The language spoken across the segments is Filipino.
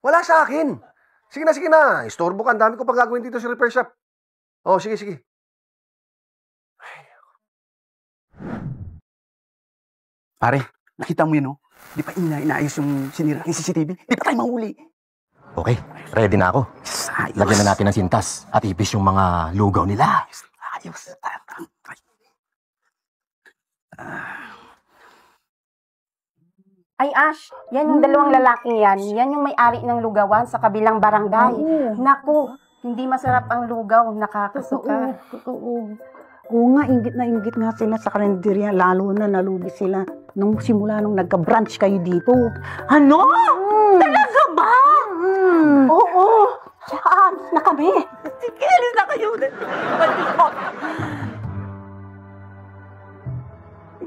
Wala sa akin. Sige na. Istorbo ka. Ang dami ko pang gagawin dito sa repair shop. Oh, sige. Pare, nakita mo yun, no? Di pa inaayos yung sinira yung CCTV? Di pa tayo mahuli? Okay, ready na ako. Ayos. Lagyan na natin ng sintas at ipis yung mga lugaw nila. Ayos. Ay, Ash, yan yung dalawang lalaking yan. Yan yung may-ari ng lugawan sa kabilang barangay. Naku, hindi masarap ang lugaw, nakakasuka. Totoo. Oo nga, ingit na ingit nga sila sa kalendarya, lalo na nalugi sila nung simula nung nagka-branch kayo dito. Ano? Talaga ba? Oo, saan na kami? Sige, alis na kayo.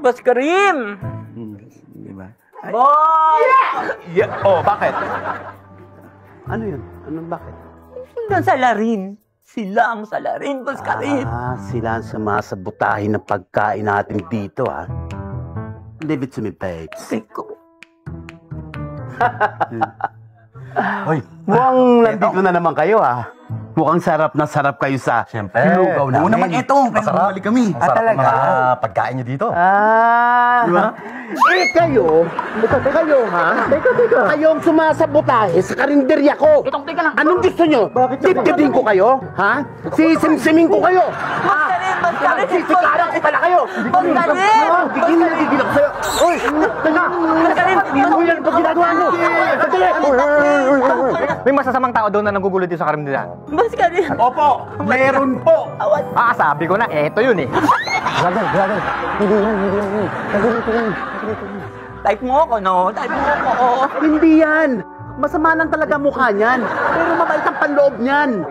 Boss Karim! Di ba? Boy! Yeah. Oh, bakit? Ano yun? Bakit? Sila ang salarin. Sila ang salarin, Boss Karim. Sila ang sumasabotahin ng pagkain natin dito, ha? Leave it to me, babes. Teko. Hoy, mukhang nandito na naman kayo, ha? Mukhang sarap na sarap kayo sa lugaw namin. Oo naman ito. Masarap. kami. Talaga? Mga pagkain nyo dito. Di ba? Kayo, ha? Teka. Kayong sumasabotahe sa karinderya ko. Teka lang. Anong gusto nyo? Dibdibin ko kayo? Ha? Sisimsimin ko kayo? Boss Karim! Sisikaran ko pala kayo! Boss Karim! Gigil ako sa'yo! Uy! Teka! Ano yan pag ginagawa nyo? Sandali! May masasamang tao doon na nagugulo dito sa karinderyahan. Boss Karim! Opo! Meron po! Sabi ko na, eto yun eh. Brother, hindi yan. Type mo ako, no? Type mo ako. Hindi yan! Masama lang talaga mukha niyan. Pero mabait ang panloob niyan.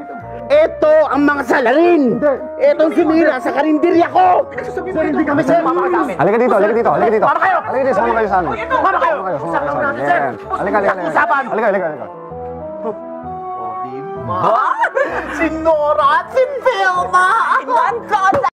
Ito ang mga salarin! Etong sinira sa karinderya ko! Sir, hindi kami, sir! Halika dito. Para kayo! Halika dito, sama kayo sa amin. Para kayo! Yan. Halika. Usapan! Halika. Si Nora at si Velma! Tingnan ko!